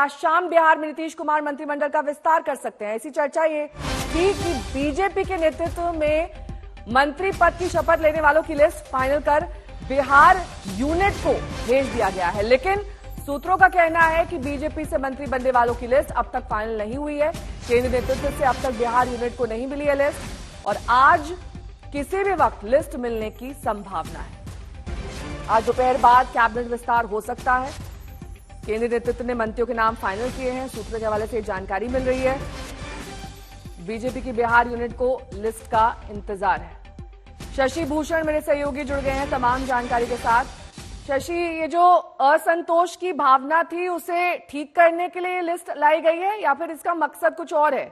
आज शाम बिहार में नीतीश कुमार मंत्रिमंडल का विस्तार कर सकते हैं। ऐसी चर्चा ये थी कि बीजेपी के नेतृत्व में मंत्री पद की शपथ लेने वालों की लिस्ट फाइनल कर बिहार यूनिट को भेज दिया गया है, लेकिन सूत्रों का कहना है कि बीजेपी से मंत्री बनने वालों की लिस्ट अब तक फाइनल नहीं हुई है। केंद्रीय नेतृत्व से अब तक बिहार यूनिट को नहीं मिली है लिस्ट और आज किसी भी वक्त लिस्ट मिलने की संभावना है। आज दोपहर बाद कैबिनेट विस्तार हो सकता है। केंद्रीय नेतृत्व ने मंत्रियों के नाम फाइनल किए हैं। सूत्रों के हवाले से जानकारी मिल रही है। बीजेपी की बिहार यूनिट को लिस्ट का इंतजार है। शशि भूषण मेरे सहयोगी जुड़ गए हैं तमाम जानकारी के साथ। शशि, ये जो असंतोष की भावना थी उसे ठीक करने के लिए ये लिस्ट लाई गई है या फिर इसका मकसद कुछ और है?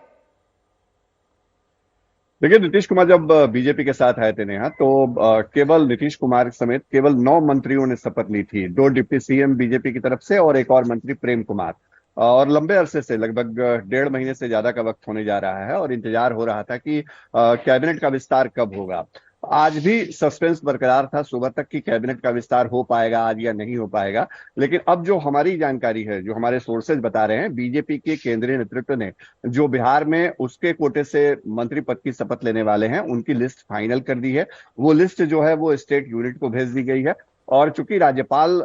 देखिए, नीतीश कुमार जब बीजेपी के साथ आए थे नेहा, तो केवल नीतीश कुमार समेत केवल 9 मंत्रियों ने शपथ ली थी। 2 डिप्टी सीएम बीजेपी की तरफ से और एक और मंत्री प्रेम कुमार। और लंबे अरसे से लगभग 1.5 महीने से ज्यादा का वक्त होने जा रहा है और इंतजार हो रहा था कि कैबिनेट का विस्तार कब होगा। आज भी सस्पेंस बरकरार था सुबह तक कि कैबिनेट का विस्तार हो पाएगा आज या नहीं हो पाएगा। लेकिन अब जो हमारी जानकारी है, जो हमारे सोर्सेज बता रहे हैं, बीजेपी के केंद्रीय नेतृत्व ने जो बिहार में उसके कोटे से मंत्री पद की शपथ लेने वाले हैं उनकी लिस्ट फाइनल कर दी है। वो लिस्ट जो है वो स्टेट यूनिट को भेज दी गई है। और चूंकि राज्यपाल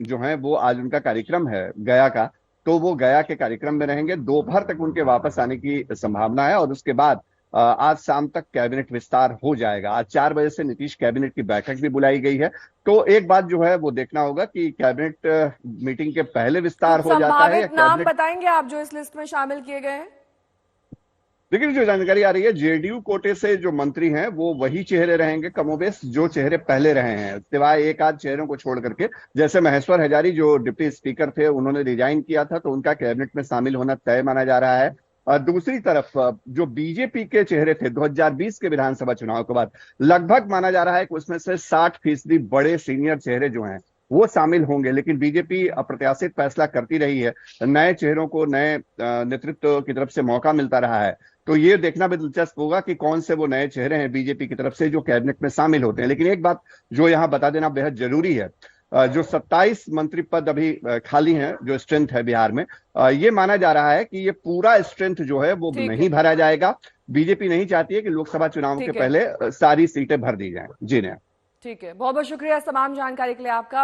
जो है वो आज उनका कार्यक्रम है गया का, तो वो गया के कार्यक्रम में रहेंगे। दोपहर तक उनके वापस आने की संभावना है और उसके बाद आज शाम तक कैबिनेट विस्तार हो जाएगा। आज 4 बजे से नीतीश कैबिनेट की बैठक भी बुलाई गई है। तो एक बात जो है वो देखना होगा कि कैबिनेट मीटिंग के पहले विस्तार हो जाता है या नाम बताएंगे आप जो इस लिस्ट में शामिल किए गए हैं? लेकिन जो जानकारी आ रही है, जेडीयू कोटे से जो मंत्री हैं वो वही चेहरे रहेंगे कमोबेश जो चेहरे पहले रहे हैं, सिवाय एक आध चेहरों को छोड़ करके। जैसे महेश्वर हजारी जो डिप्टी स्पीकर थे, उन्होंने रिजाइन किया था, तो उनका कैबिनेट में शामिल होना तय माना जा रहा है। और दूसरी तरफ जो बीजेपी के चेहरे थे 2020 के विधानसभा चुनाव के बाद, लगभग माना जा रहा है कि उसमें से 60% बड़े सीनियर चेहरे जो हैं वो शामिल होंगे। लेकिन बीजेपी अप्रत्याशित फैसला करती रही है, नए चेहरों को नए नेतृत्व की तरफ से मौका मिलता रहा है। तो ये देखना भी दिलचस्प होगा कि कौन से वो नए चेहरे हैं बीजेपी की तरफ से जो कैबिनेट में शामिल होते हैं। लेकिन एक बात जो यहाँ बता देना बेहद जरूरी है, जो 27 मंत्री पद अभी खाली हैं, जो स्ट्रेंथ है बिहार में, ये माना जा रहा है कि ये पूरा स्ट्रेंथ जो है वो नहीं भरा जाएगा। बीजेपी नहीं चाहती है कि लोकसभा चुनाव के पहले सारी सीटें भर दी जाएं। जी नहीं। ठीक है, बहुत बहुत शुक्रिया तमाम जानकारी के लिए आपका।